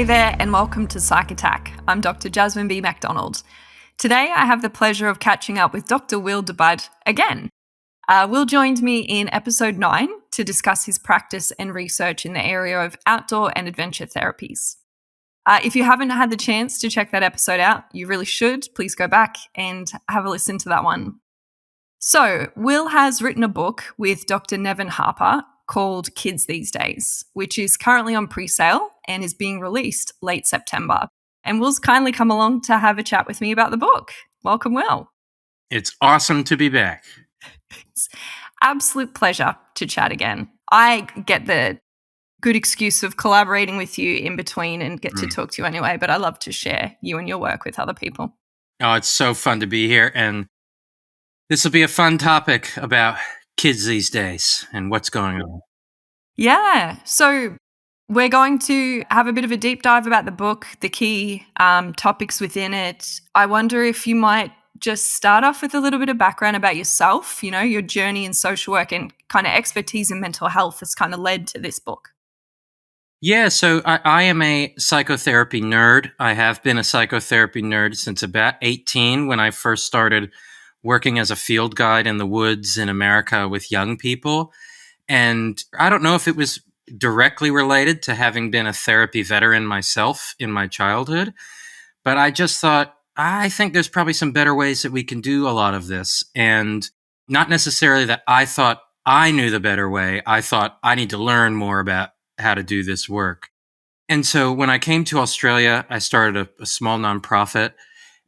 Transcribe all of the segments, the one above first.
Hey there, and welcome to Psych Attack. I'm Dr. Jasmine B. MacDonald. Today, I have the pleasure of catching up with Dr. Will Dobud again. Will joined me in episode 9 to discuss his practice and research in the area of outdoor and adventure therapies. If you haven't had the chance to check that episode out, you really should. Please go back and have a listen to that one. So, Will has written a book with Dr. Nevin Harper called Kids These Days, which is currently on presale and is being released late September. And Will's kindly come along to have a chat with me about the book. Welcome, Will. It's awesome to be back. It's absolute pleasure to chat again. I get the good excuse of collaborating with you in between and get to talk to you anyway, but I love to share you and your work with other people. Oh, it's so fun to be here. And this will be a fun topic about kids these days and what's going on. Yeah. So we're going to have a bit of a deep dive about the book, the key topics within it. I wonder if you might just start off with a little bit of background about yourself, you know, your journey in social work and kind of expertise in mental health has kind of led to this book. Yeah, so I am a psychotherapy nerd. I have been a psychotherapy nerd since about 18 when I first started working as a field guide in the woods in America with young people. And I don't know if it was directly related to having been a therapy veteran myself in my childhood, but I just thought, I think there's probably some better ways that we can do a lot of this. And not necessarily that I thought I knew the better way. I thought I need to learn more about how to do this work. And so when I came to Australia, I started a small nonprofit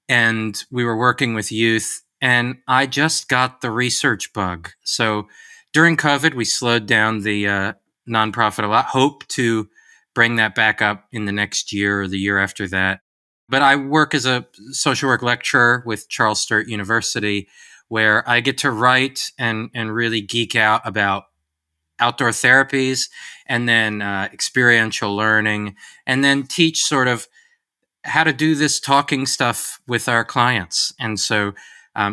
and we were working with youth, and I just got the research bug. So during COVID, we slowed down the nonprofit a lot. Hope to bring that back up in the next year or the year after that. But I work as a social work lecturer with Charles Sturt University, where I get to write and really geek out about outdoor therapies and then experiential learning, and then teach sort of how to do this talking stuff with our clients. And so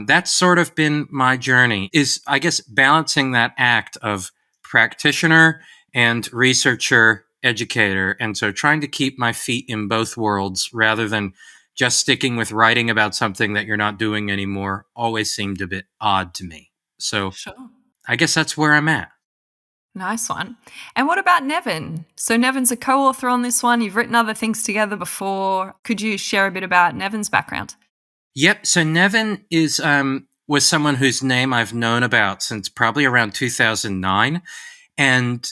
that's sort of been my journey, is I guess balancing that act of practitioner and researcher, educator. And so trying to keep my feet in both worlds rather than just sticking with writing about something that you're not doing anymore always seemed a bit odd to me. So Sure. I guess that's where I'm at. Nice one. And what about Nevin? So Nevin's a co-author on this one. You've written other things together before. Could you share a bit about Nevin's background? Yep. So Nevin is was someone whose name I've known about since probably around 2009. And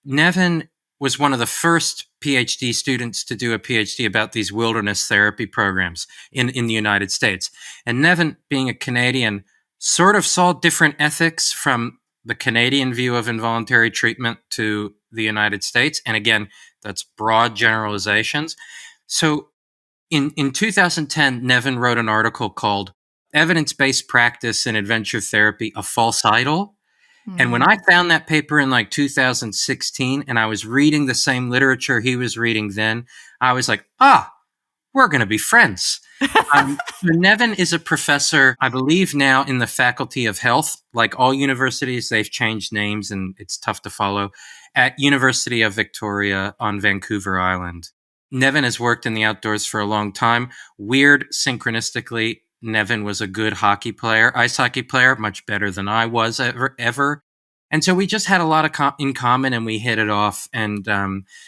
Nevin was one of the first PhD students to do a PhD about these wilderness therapy programs in the United States. And Nevin, being a Canadian, sort of saw different ethics from the Canadian view of involuntary treatment to the United States. And again, that's broad generalizations. So in 2010, Nevin wrote an article called Evidence-Based Practice in Adventure Therapy, a False Idol. And when I found that paper in like 2016 and I was reading the same literature he was reading then, I was like, we're going to be friends. Nevin is a professor, I believe now in the Faculty of Health. Like all universities, they've changed names and it's tough to follow. At University of Victoria on Vancouver Island. Nevin has worked in the outdoors for a long time. Weird, synchronistically, Nevin was a good hockey player, ice hockey player, much better than I was ever. And so we just had a lot of in common and we hit it off. And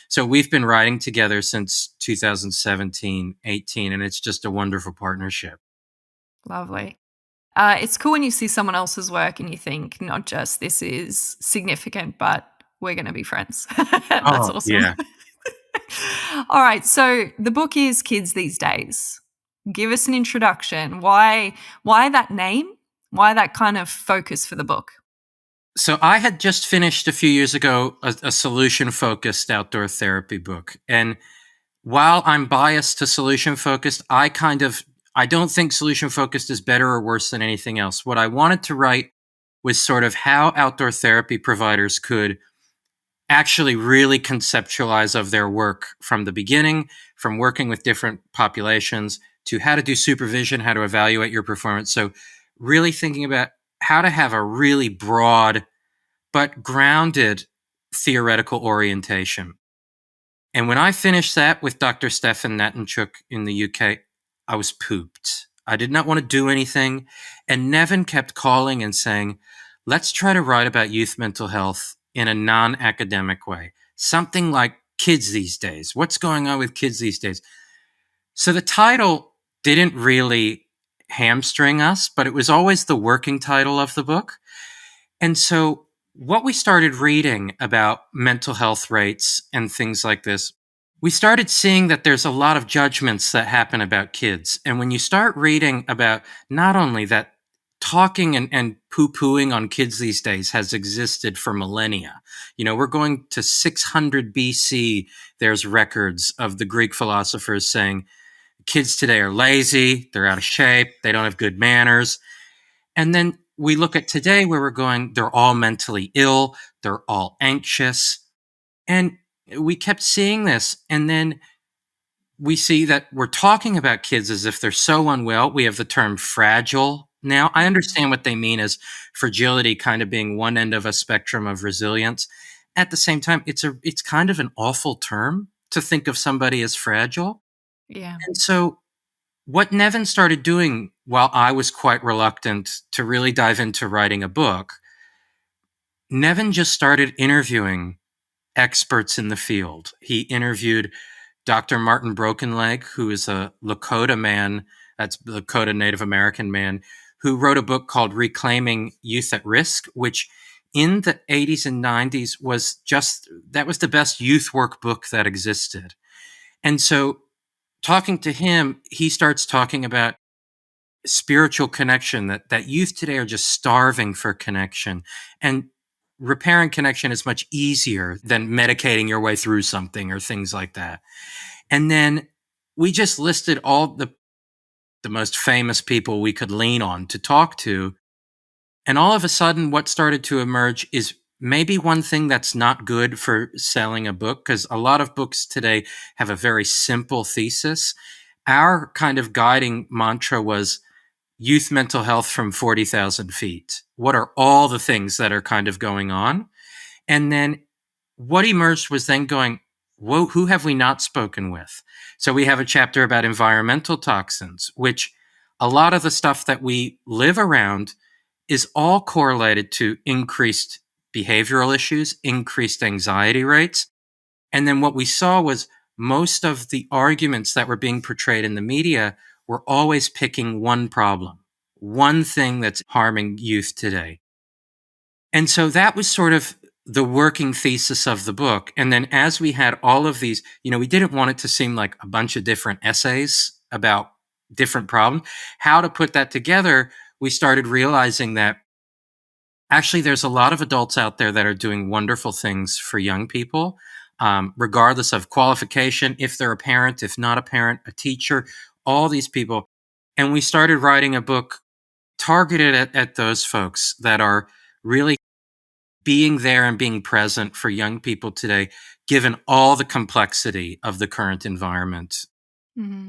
so we've been writing together since 2017, 18, and it's just a wonderful partnership. Lovely. It's cool when you see someone else's work and you think, not just this is significant, but we're going to be friends. That's awesome. Yeah. All right. So the book is Kids These Days. Give us an introduction. Why that name? Why that kind of focus for the book? So I had just finished a few years ago a solution-focused outdoor therapy book. And while I'm biased to solution-focused, I don't think solution-focused is better or worse than anything else. What I wanted to write was sort of how outdoor therapy providers could actually really conceptualize of their work from the beginning, from working with different populations to how to do supervision, how to evaluate your performance. So really thinking about how to have a really broad but grounded theoretical orientation. And when I finished that with Dr. Stefan Natanchuk in the UK, I was pooped. I did not want to do anything. And Nevin kept calling and saying, let's try to write about youth mental health in a non academic way. Something like kids these days. What's going on with kids these days? So the title didn't really hamstring us, but it was always the working title of the book. And so what we started reading about mental health rates and things like this, we started seeing that there's a lot of judgments that happen about kids. And when you start reading about not only that talking and poo-pooing on kids these days has existed for millennia. We're going to 600 BC. There's records of the Greek philosophers saying kids today are lazy, they're out of shape, they don't have good manners. And then we look at today where we're going, they're all mentally ill, they're all anxious. And we kept seeing this. And then we see that we're talking about kids as if they're so unwell. We have the term fragile now. I understand what they mean as fragility kind of being one end of a spectrum of resilience. At the same time, it's kind of an awful term to think of somebody as fragile. Yeah. And so what Nevin started doing while I was quite reluctant to really dive into writing a book, Nevin just started interviewing experts in the field. He interviewed Dr. Martin Brokenleg, who is a Lakota man, that's Lakota Native American man, who wrote a book called Reclaiming Youth at Risk, which in the 80s and 90s was the best youth work book that existed. And so talking to him, he starts talking about spiritual connection, that youth today are just starving for connection. And repairing connection is much easier than medicating your way through something or things like that. And then we just listed all the most famous people we could lean on to talk to. And all of a sudden, what started to emerge is maybe one thing that's not good for selling a book, because a lot of books today have a very simple thesis. Our kind of guiding mantra was youth mental health from 40,000 feet. What are all the things that are kind of going on? And then what emerged was then going, whoa, who have we not spoken with? So we have a chapter about environmental toxins, which a lot of the stuff that we live around is all correlated to increased behavioral issues, increased anxiety rates. And then what we saw was most of the arguments that were being portrayed in the media were always picking one problem, one thing that's harming youth today. And so that was sort of the working thesis of the book. And then as we had all of these, we didn't want it to seem like a bunch of different essays about different problems. How to put that together, we started realizing that actually there's a lot of adults out there that are doing wonderful things for young people, regardless of qualification, if they're a parent, if not a parent, a teacher, all these people. And we started writing a book targeted at those folks that are really being there and being present for young people today, given all the complexity of the current environment,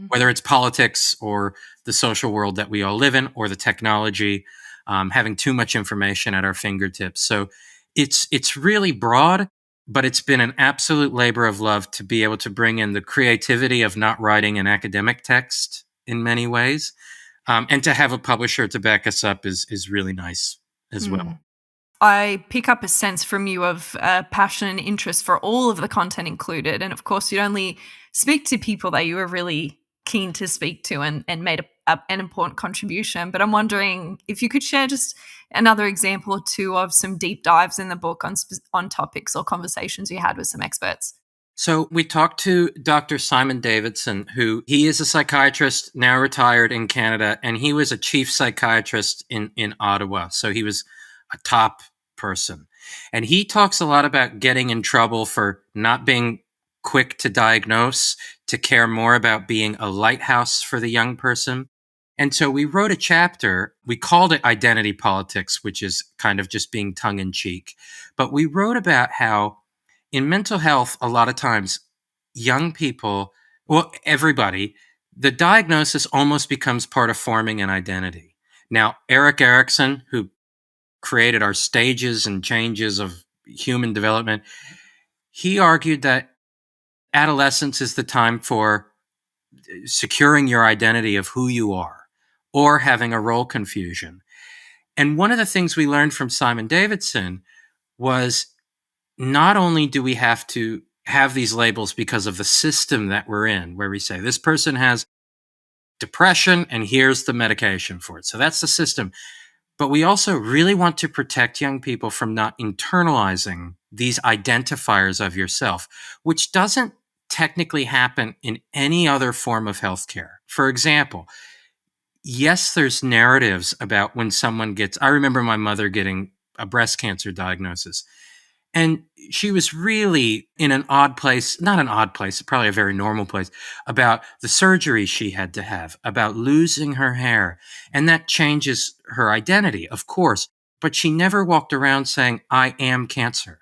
whether it's politics or the social world that we all live in, or the technology, having too much information at our fingertips. So it's really broad, but it's been an absolute labor of love to be able to bring in the creativity of not writing an academic text in many ways. And to have a publisher to back us up is really nice as well. I pick up a sense from you of passion and interest for all of the content included. And of course, you'd only speak to people that you were really keen to speak to and made an important contribution. But I'm wondering if you could share just another example or two of some deep dives in the book on topics or conversations you had with some experts. So we talked to Dr. Simon Davidson, he is a psychiatrist, now retired in Canada, and he was a chief psychiatrist in Ottawa. So he was a top person. And he talks a lot about getting in trouble for not being quick to diagnose, to care more about being a lighthouse for the young person. And so we wrote a chapter, we called it Identity Politics, which is kind of just being tongue in cheek. But we wrote about how in mental health, a lot of times young people, well, everybody, the diagnosis almost becomes part of forming an identity. Now, Eric Erikson, who created our stages and changes of human development, he argued that adolescence is the time for securing your identity of who you are or having a role confusion. And one of the things we learned from Simon Davidson was not only do we have to have these labels because of the system that we're in, where we say this person has depression and here's the medication for it. So that's the system. But we also really want to protect young people from not internalizing these identifiers of yourself, which doesn't technically happen in any other form of healthcare. For example, yes, there's narratives about when someone gets, I remember my mother getting a breast cancer diagnosis. And she was really in an odd place, not an odd place, probably a very normal place, about the surgery she had to have, about losing her hair. And that changes her identity, of course. But she never walked around saying, I am cancer,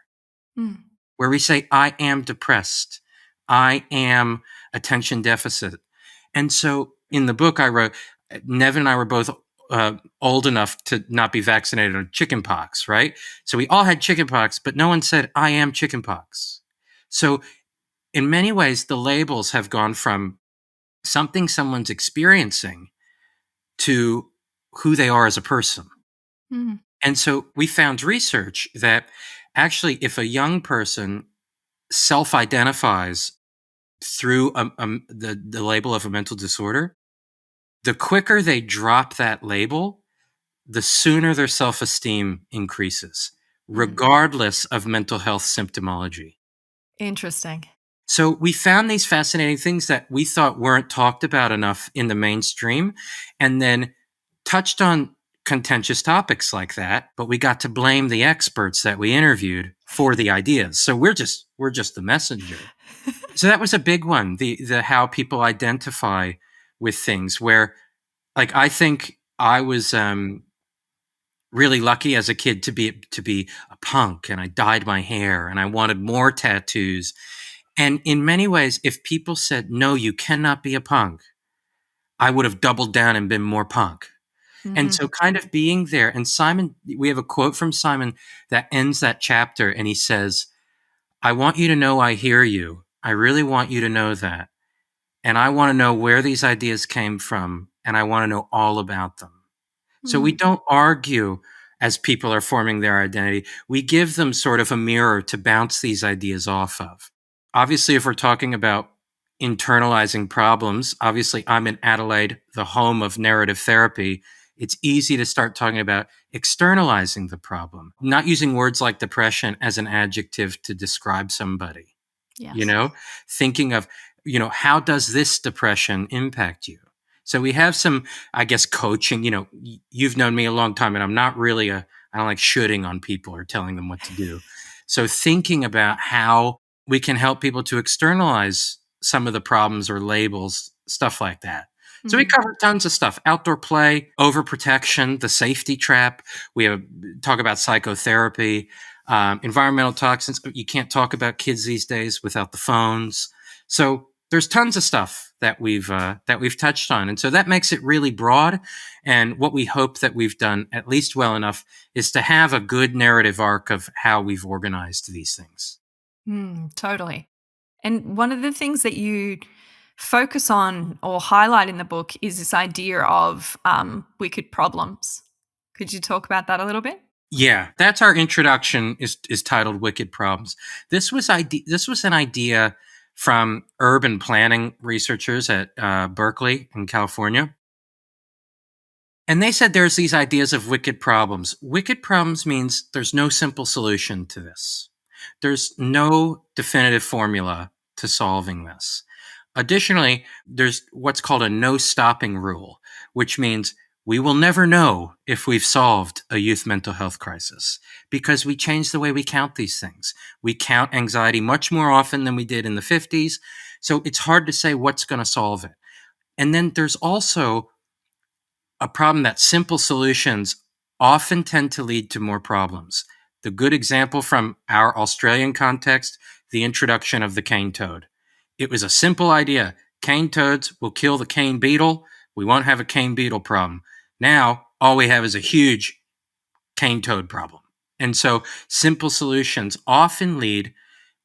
where we say, I am depressed, I am attention deficit. And so in the book I wrote, Nevin and I were both old enough to not be vaccinated on chickenpox, right? So we all had chickenpox, but no one said, I am chickenpox. So in many ways, the labels have gone from something someone's experiencing to who they are as a person. Mm. And so we found research that actually, if a young person self-identifies through the label of a mental disorder, the quicker they drop that label, the sooner their self-esteem increases, regardless of mental health symptomology. Interesting. So we found these fascinating things that we thought weren't talked about enough in the mainstream, and then touched on contentious topics like that, but we got to blame the experts that we interviewed for the ideas. So we're just the messenger. So that was a big one, the how people identify with things, where, like, I think I was really lucky as a kid to be a punk, and I dyed my hair and I wanted more tattoos. And in many ways, if people said, no, you cannot be a punk, I would have doubled down and been more punk. And so kind of being there, and Simon, we have a quote from Simon that ends that chapter, and he says, I want you to know I hear you. I really want you to know that. And I want to know where these ideas came from, and I want to know all about them. So we don't argue as people are forming their identity. We give them sort of a mirror to bounce these ideas off of. Obviously, if we're talking about internalizing problems, obviously I'm in Adelaide, the home of narrative therapy. It's easy to start talking about externalizing the problem, not using words like depression as an adjective to describe somebody. Yes. Thinking of, how does this depression impact you? So we have some, I guess, coaching. You've known me a long time, and I'm not really I don't like shooting on people or telling them what to do. So thinking about how we can help people to externalize some of the problems or labels, stuff like that. So we cover tons of stuff: outdoor play, overprotection, the safety trap. We talk about psychotherapy, environmental toxins. You can't talk about kids these days without the phones. So there's tons of stuff that we've touched on, and so that makes it really broad. And what we hope that we've done at least well enough is to have a good narrative arc of how we've organized these things. Totally. And one of the things that you focus on or highlight in the book is this idea of wicked problems. Could you talk about that a little bit? Yeah, that's our introduction. Is titled "Wicked Problems." This was an idea from urban planning researchers at Berkeley in California. And they said there's these ideas of wicked problems. Wicked problems means there's no simple solution to this. There's no definitive formula to solving this. Additionally, there's what's called a no stopping rule, which means we will never know if we've solved a youth mental health crisis because we change the way we count these things. We count anxiety much more often than we did in the 50s. So it's hard to say what's going to solve it. And then there's also a problem that simple solutions often tend to lead to more problems. The good example from our Australian context, the introduction of the cane toad. It was a simple idea. Cane toads will kill the cane beetle. We won't have a cane beetle problem. Now, all we have is a huge cane toad problem. And so simple solutions often lead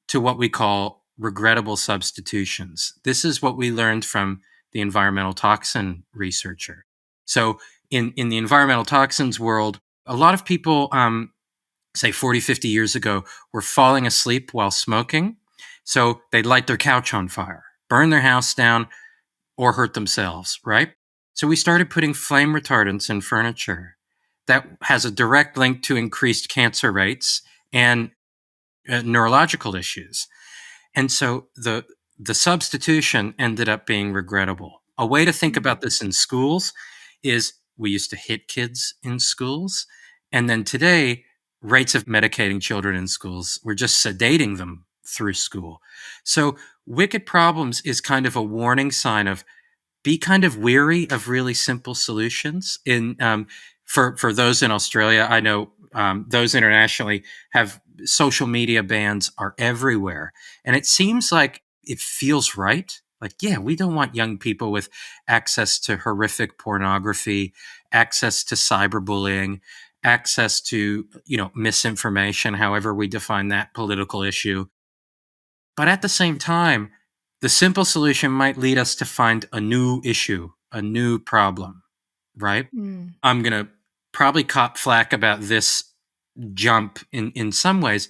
to what we call regrettable substitutions. This is what we learned from the environmental toxin researcher. So in the environmental toxins world, a lot of people, say 40, 50 years ago, were falling asleep while smoking. So they'd light their couch on fire, burn their house down, or hurt themselves, right? So we started putting flame retardants in furniture. That has a direct link to increased cancer rates and neurological issues. And so the substitution ended up being regrettable. A way to think about this in schools is we used to hit kids in schools, and then today rates of medicating children in schools, we're just sedating them through school. So wicked problems is kind of a warning sign of be kind of weary of really simple solutions. For those in Australia, I know those internationally have social media bans are everywhere, and it seems like it feels right. Like, yeah, we don't want young people with access to horrific pornography, access to cyberbullying, access to misinformation, however we define that political issue. But at the same time, the simple solution might lead us to find a new issue, a new problem, right? Mm. I'm going to probably cop flack about this jump in some ways,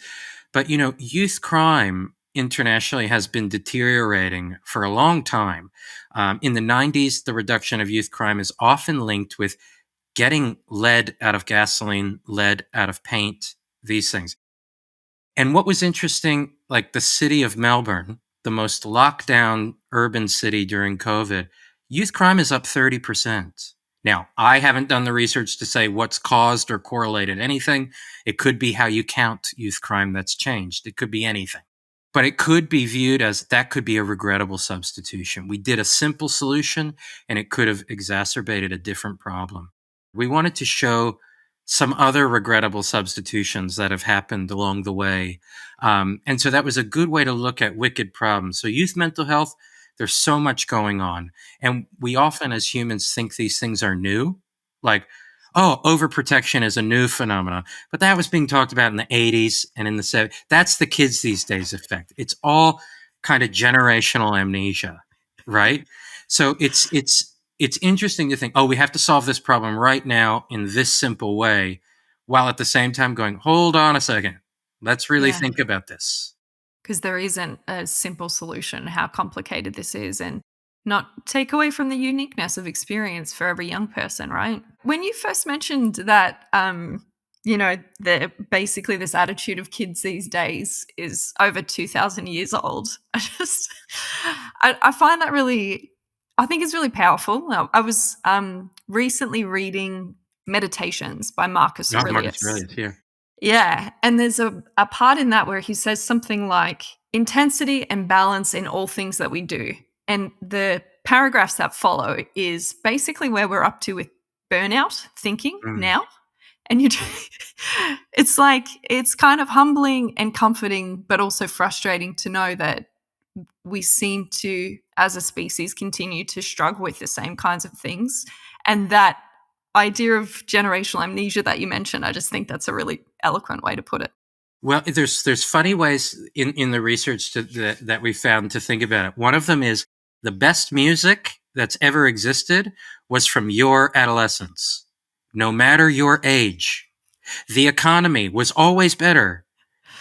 but youth crime internationally has been deteriorating for a long time. In the 90s, the reduction of youth crime is often linked with getting lead out of gasoline, lead out of paint, these things. And what was interesting, like the city of Melbourne, the most locked down urban city during COVID, youth crime is up 30%. Now, I haven't done the research to say what's caused or correlated anything. It could be how you count youth crime that's changed. It could be anything. But it could be viewed as that could be a regrettable substitution. We did a simple solution and it could have exacerbated a different problem. We wanted to show some other regrettable substitutions that have happened along the way. And so that was a good way to look at wicked problems. So youth mental health, there's so much going on. And we often as humans think these things are new. Like, oh, overprotection is a new phenomenon. But that was being talked about in the 80s and in the 70s. That's the kids these days effect. It's all kind of generational amnesia, right? So it's interesting to think, oh, we have to solve this problem right now in this simple way, while at the same time going, hold on a second. Let's really Yeah. think about this. Because there isn't a simple solution how complicated this is, and not take away from the uniqueness of experience for every young person, right? When you first mentioned that, the basically this attitude of kids these days is over 2,000 years old, I find that really, I think it's really powerful. I was recently reading Meditations by Marcus Oh, Marcus Aurelius. Aurelius, yeah. Yeah, and there's a part in that where he says something like intensity and balance in all things that we do. And the paragraphs that follow is basically where we're up to with burnout thinking Mm. now. And it's like, it's kind of humbling and comforting, but also frustrating to know that we seem to, as a species, continue to struggle with the same kinds of things. And that idea of generational amnesia that you mentioned, I just think that's a really eloquent way to put it. Well, there's funny ways in the research that we found to think about it. One of them is the best music that's ever existed was from your adolescence, no matter your age. The economy was always better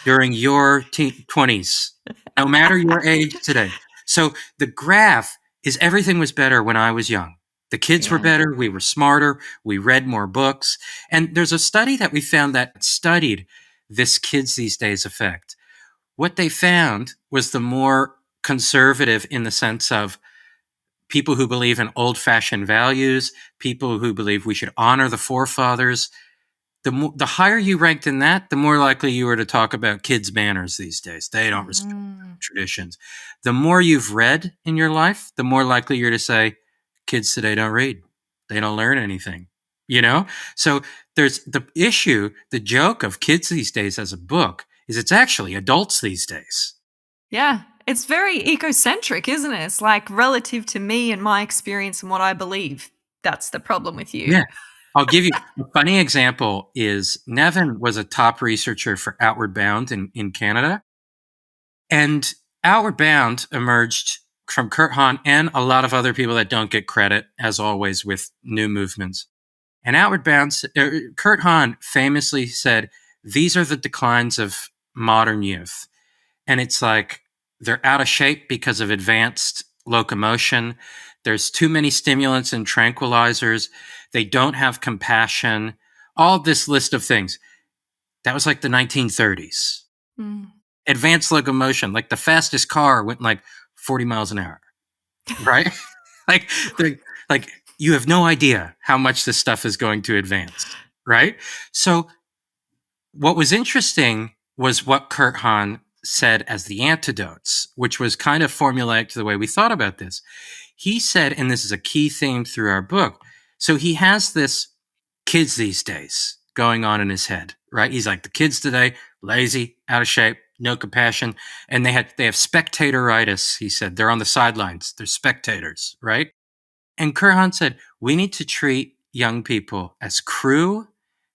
during your 20s, no matter your age today. So the graph is everything was better when I was young. The kids were Yeah. better. We were smarter. We read more books. And there's a study that we found that studied this kids these days effect. What they found was the more conservative in the sense of people who believe in old fashioned values, people who believe we should honor the forefathers. The higher you ranked in that, the more likely you were to talk about kids' manners these days. They don't respect traditions. The more you've read in your life, the more likely you're to say, kids today don't read. They don't learn anything. So there's the issue, the joke of kids these days as a book is it's actually adults these days. Yeah. It's very ecocentric, isn't it? It's like relative to me and my experience and what I believe. That's the problem with you. Yeah. I'll give you a funny example is Nevin was a top researcher for Outward Bound in Canada. And Outward Bound emerged from Kurt Hahn and a lot of other people that don't get credit, as always, with new movements. And Outward Bound, Kurt Hahn famously said, these are the declines of modern youth. And it's like they're out of shape because of advanced locomotion. There's too many stimulants and tranquilizers. They don't have compassion. All this list of things. That was like the 1930s. Mm. Advanced locomotion, like the fastest car went like 40 miles an hour, right? like, like you have no idea how much this stuff is going to advance, right? So what was interesting was what Kurt Hahn said as the antidotes, which was kind of formulaic to the way we thought about this. He said, and this is a key theme through our book, so he has this kids these days going on in his head, right? He's like, the kids today, lazy, out of shape, no compassion, and they have spectatoritis. He said they're on the sidelines, they're spectators, right? And Kurt Hahn said, we need to treat young people as crew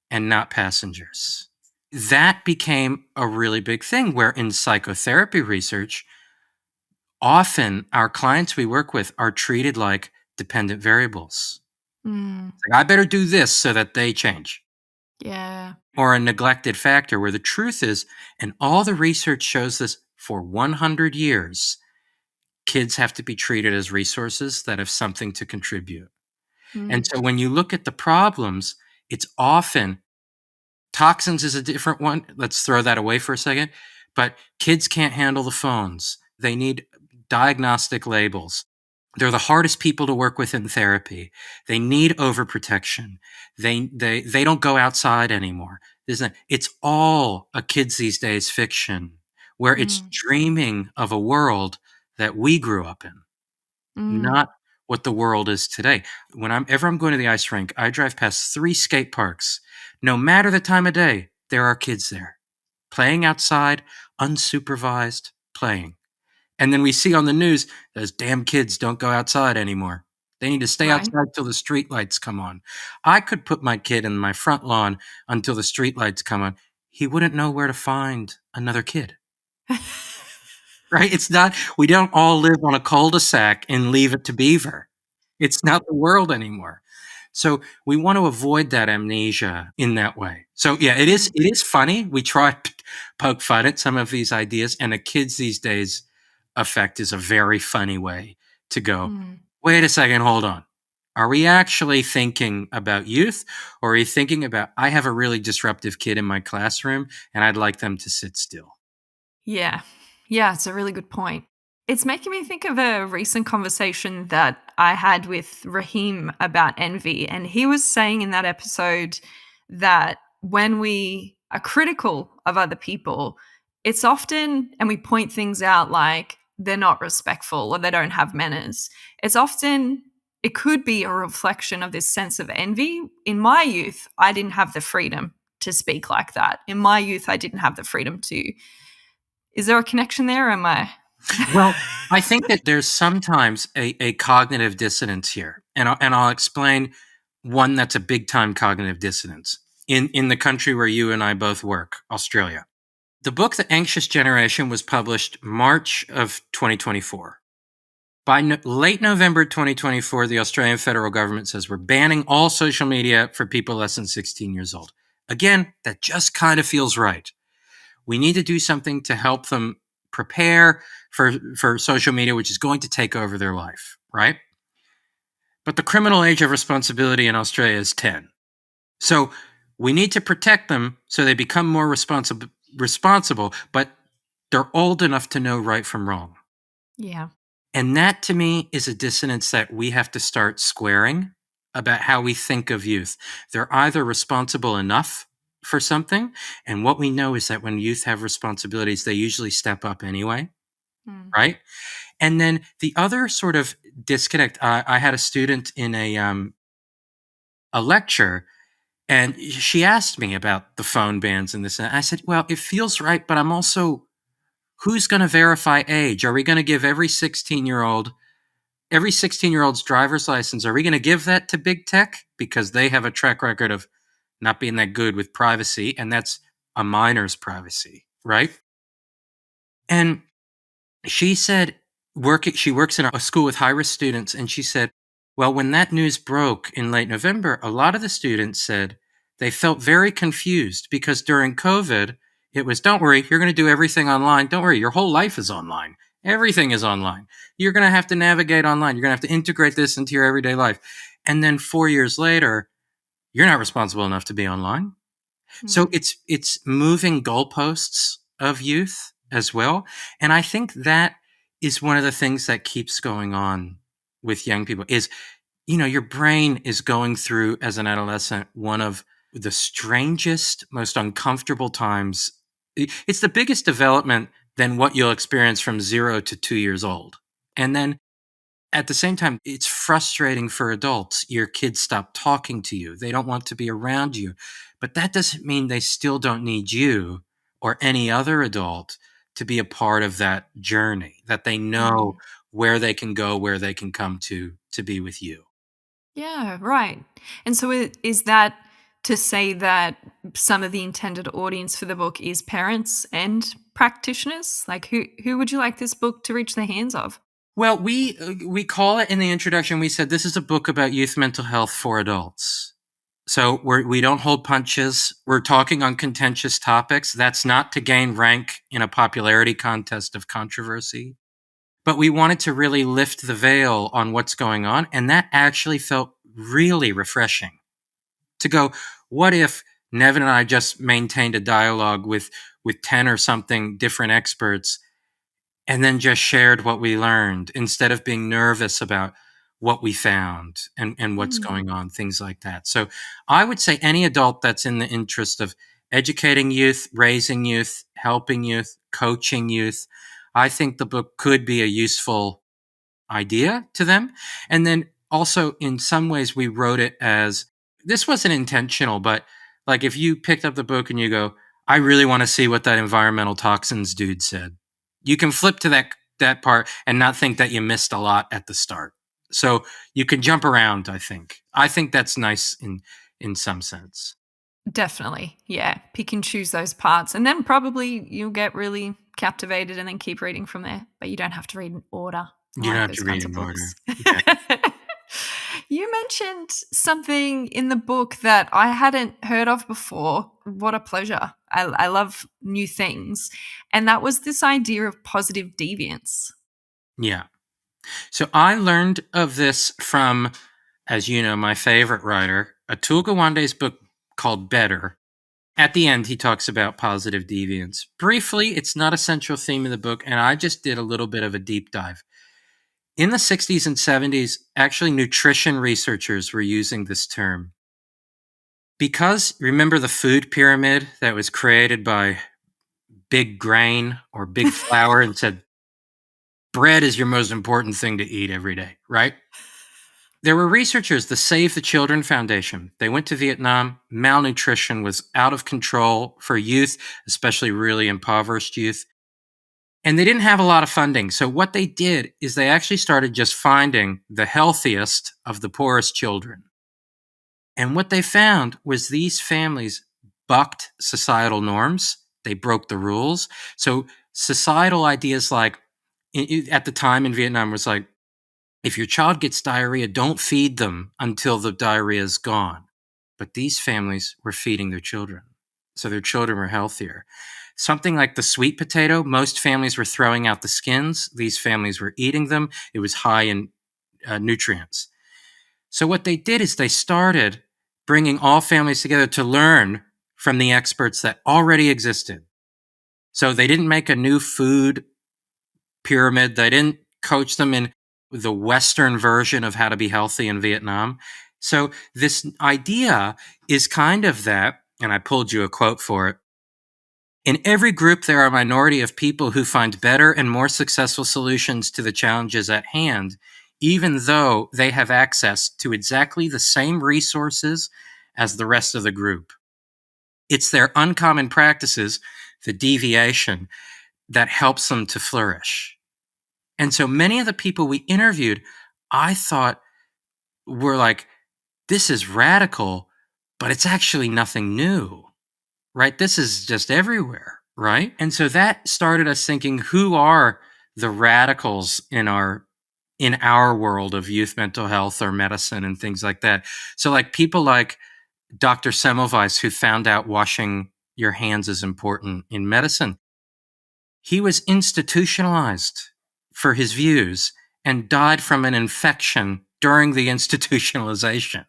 and not passengers. That became a really big thing where in psychotherapy research, often our clients we work with are treated like dependent variables. Mm. Like, I better do this so that they change. Yeah. Or a neglected factor where the truth is, and all the research shows this for 100 years, kids have to be treated as resources that have something to contribute. And Mm. so when you look at the problems, it's often toxins is a different one. Let's throw that away for a second. But kids can't handle the phones. They need diagnostic labels. They're the hardest people to work with in therapy. They need overprotection. They don't go outside anymore. It's all a kids these days fiction where it's Mm. dreaming of a world that we grew up in, Mm. not what the world is today. Whenever I'm going to the ice rink, I drive past 3 skate parks. No matter the time of day, there are kids there playing outside, unsupervised playing. And then we see on the news, those damn kids don't go outside anymore. They need to stay Right. outside till the street lights come on. I could put my kid in my front lawn until the street lights come on. He wouldn't know where to find another kid. Right? It's not, we don't all live on a cul-de-sac and leave it to beaver. It's not the world anymore. So we want to avoid that amnesia in that way. So yeah, it is funny. We try to poke fun at some of these ideas, and the kids these days effect is a very funny way to go, Mm. wait a second, hold on. Are we actually thinking about youth, or are we thinking about, I have a really disruptive kid in my classroom and I'd like them to sit still? Yeah. Yeah, it's a really good point. It's making me think of a recent conversation that I had with Raheem about envy. And he was saying in that episode that when we are critical of other people, it's often, and we point things out like they're not respectful or they don't have manners, it's often, it could be a reflection of this sense of envy. In my youth, I didn't have the freedom to speak like that. In my youth, I didn't have the freedom to. Is there a connection there? Or am I? Well, I think that there's sometimes a cognitive dissonance here, and I'll explain one that's a big time cognitive dissonance in the country where you and I both work, Australia. The book The Anxious Generation was published March of 2024. By late November 2024, the Australian federal government says we're banning all social media for people less than 16 years old. Again, that just kind of feels right. We need to do something to help them prepare for social media, which is going to take over their life, right? But the criminal age of responsibility in Australia is 10. So we need to protect them so they become more responsible, but they're old enough to know right from wrong. Yeah. And that to me is a dissonance that we have to start squaring about how we think of youth. They're either responsible enough for something, and what we know is that when youth have responsibilities, they usually step up anyway, Mm. right? And then the other sort of disconnect, I had a student in a lecture, and she asked me about the phone bans and this, and I said, well, it feels right, but I'm also, who's going to verify age? Are we going to give every 16-year-old's driver's license, are we going to give that to big tech because they have a track record of not being that good with privacy, and that's a minor's privacy, right? And She said, she works in a school with high risk students, and she said, well, when that news broke in late November, a lot of the students said they felt very confused because during COVID, it was, don't worry, you're going to do everything online. Don't worry, your whole life is online. Everything is online. You're going to have to navigate online. You're going to have to integrate this into your everyday life. And then 4 years later, you're not responsible enough to be online. So Mm. it's moving goalposts of youth as well. And I think that is one of the things that keeps going on with young people is, your brain is going through as an adolescent one of the strangest, most uncomfortable times. It's the biggest development than what you'll experience from 0 to 2 years old. And then at the same time, it's frustrating for adults. Your kids stop talking to you. They don't want to be around you. But that doesn't mean they still don't need you or any other adult to be a part of that journey, that they know Mm. where they can go, where they can come to be with you. Yeah, right. And so is that to say that some of the intended audience for the book is parents and practitioners? Like who would you like this book to reach the hands of? Well, we call it in the introduction. We said this is a book about youth mental health for adults. So we don't hold punches. We're talking on contentious topics. That's not to gain rank in a popularity contest of controversy. But we wanted to really lift the veil on what's going on. And that actually felt really refreshing to go, what if Nevin and I just maintained a dialogue with 10 or something different experts and then just shared what we learned instead of being nervous about what we found and what's Mm. going on, things like that. So I would say any adult that's in the interest of educating youth, raising youth, helping youth, coaching youth, I think the book could be a useful idea to them. And then also, in some ways, we wrote it as this wasn't intentional, but like if you picked up the book and you go, I really want to see what that environmental toxins dude said, you can flip to that part and not think that you missed a lot at the start. So you can jump around, I think. I think that's nice in some sense. Definitely. Yeah. Pick and choose those parts. And then probably you'll get really captivated and then keep reading from there. But you don't have to read in order. I You don't like have those to read kinds of in order. books. Yeah. You mentioned something in the book that I hadn't heard of before. What a pleasure. I love new things. And that was this idea of positive deviance. Yeah. So I learned of this from, as you know, my favorite writer, Atul Gawande's book called Better. At the end, he talks about positive deviance. Briefly, it's not a central theme of the book, and I just did a little bit of a deep dive. In the 60s and 70s, actually, nutrition researchers were using this term. Because remember the food pyramid that was created by Big Grain or Big Flour and said, bread is your most important thing to eat every day, right? There were researchers, the Save the Children Foundation. They went to Vietnam. Malnutrition was out of control for youth, especially really impoverished youth. And they didn't have a lot of funding. So what they did is they actually started just finding the healthiest of the poorest children. And what they found was these families bucked societal norms. They broke the rules. So societal ideas like at the time in Vietnam was like, if your child gets diarrhea, don't feed them until the diarrhea is gone. But these families were feeding their children. So their children were healthier. Something like the sweet potato, most families were throwing out the skins. These families were eating them. It was high in nutrients. So what they did is they started bringing all families together to learn from the experts that already existed. So they didn't make a new food pyramid. They didn't coach them in the Western version of how to be healthy in Vietnam. So this idea is kind of that, and I pulled you a quote for it. In every group, there are a minority of people who find better and more successful solutions to the challenges at hand, even though they have access to exactly the same resources as the rest of the group. It's their uncommon practices, the deviation, that helps them to flourish. And so many of the people we interviewed, I thought were like, this is radical, but it's actually nothing new, right? This is just everywhere, right? And so that started us thinking, who are the radicals in our world of youth mental health or medicine and things like that. So like people like Dr. Semmelweis, who found out washing your hands is important in medicine, he was institutionalized for his views and died from an infection during the institutionalization.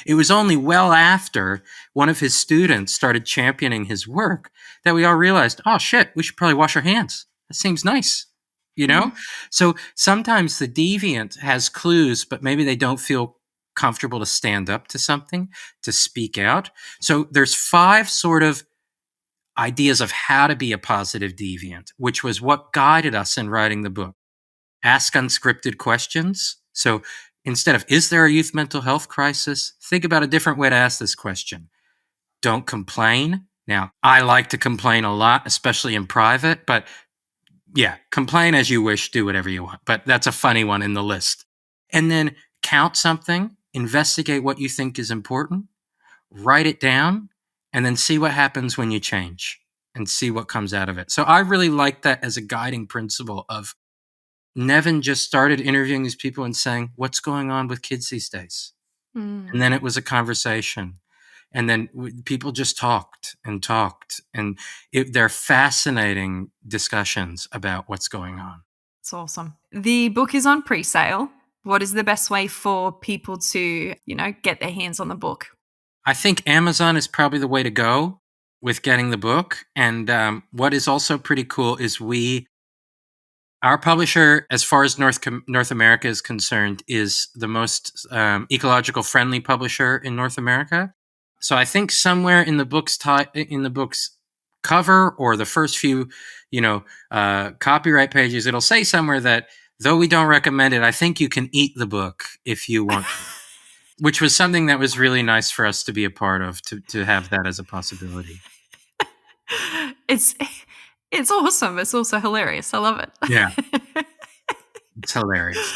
It was only well after one of his students started championing his work that we all realized, oh shit, we should probably wash our hands. That seems nice, you know? So sometimes the deviant has clues, but maybe they don't feel comfortable to stand up to something, to speak out. So there's 5 sort of ideas of how to be a positive deviant, which was what guided us in writing the book. Ask unscripted questions. So instead of, is there a youth mental health crisis? Think about a different way to ask this question. Don't complain. Now, I like to complain a lot, especially in private, but yeah, complain as you wish, do whatever you want. But that's a funny one in the list. And then count something, investigate what you think is important, write it down, and then see what happens when you change and see what comes out of it. So I really like that as a guiding principle of Nevin just started interviewing these people and saying, what's going on with kids these days? And then it was a conversation. And then people just talked. And they're fascinating discussions about what's going on. It's awesome. The book is on pre-sale. What is the best way for people to, get their hands on the book? I think Amazon is probably the way to go with getting the book. And what is also pretty cool is our publisher, as far as North America is concerned, is the most ecological friendly publisher in North America. So I think somewhere in the book's cover or the first few, copyright pages, it'll say somewhere that though we don't recommend it, I think you can eat the book if you want, which was something that was really nice for us to be a part of, to have that as a possibility. It's awesome. It's also hilarious. I love it. Yeah. It's hilarious.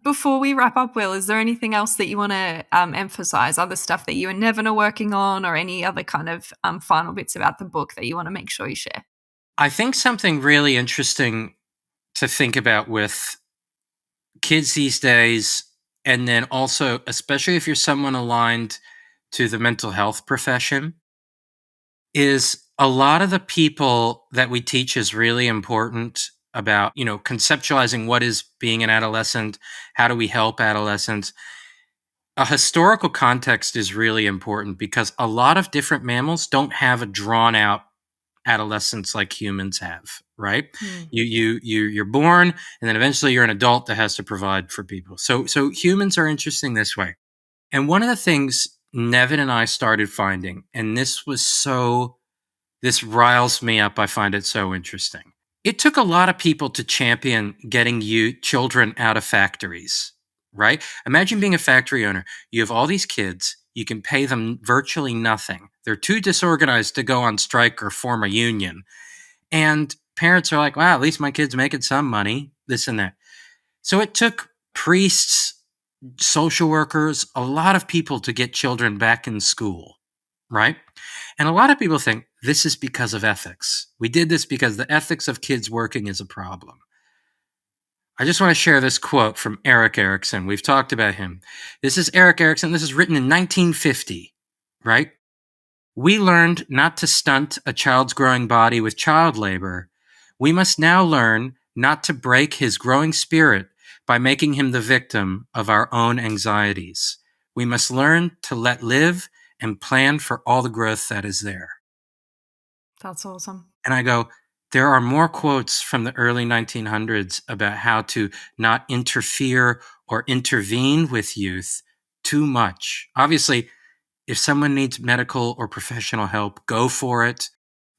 Before we wrap up, Will, is there anything else that you want to emphasize? Other stuff that you and Nevin are working on, or any other kind of final bits about the book that you want to make sure you share? I think something really interesting to think about with kids these days, and then also, especially if you're someone aligned to the mental health profession, is a lot of the people that we teach is really important about, conceptualizing what is being an adolescent, how do we help adolescents. A historical context is really important because a lot of different mammals don't have a drawn out adolescence like humans have, right? You're born, and then eventually you're an adult that has to provide for people. So humans are interesting this way. And one of the things Nevin and I started finding, and this riles me up, I find it so interesting. It took a lot of people to champion getting children out of factories, right? Imagine being a factory owner. You have all these kids. You can pay them virtually nothing. They're too disorganized to go on strike or form a union. And parents are like, wow, at least my kid's making some money, this and that. So it took priests, social workers, a lot of people to get children back in school, right? And a lot of people think this is because of ethics. We did this because the ethics of kids working is a problem. I just want to share this quote from Erik Erikson. We've talked about him. This is Erik Erikson. This is written in 1950, right? We learned not to stunt a child's growing body with child labor. We must now learn not to break his growing spirit by making him the victim of our own anxieties. We must learn to let live and plan for all the growth that is there. That's awesome. And I go, there are more quotes from the early 1900s about how to not interfere or intervene with youth too much. Obviously, if someone needs medical or professional help, go for it.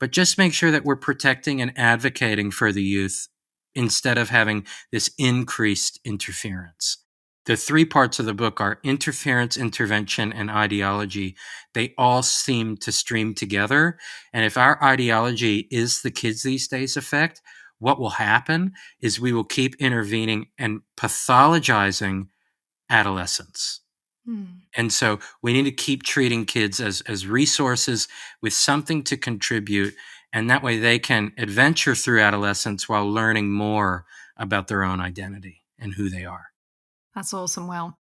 But just make sure that we're protecting and advocating for the youth instead of having this increased interference. The 3 parts of the book are interference, intervention, and ideology. They all seem to stream together. And if our ideology is the kids these days effect, what will happen is we will keep intervening and pathologizing adolescents. And so we need to keep treating kids as resources with something to contribute And that way they can adventure through adolescence while learning more about their own identity and who they are. That's awesome, Will.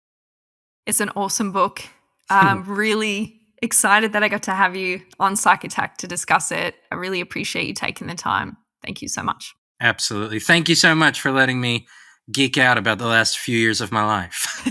It's an awesome book. I'm really excited that I got to have you on Psych Attack to discuss it. I really appreciate you taking the time. Thank you so much. Absolutely. Thank you so much for letting me geek out about the last few years of my life.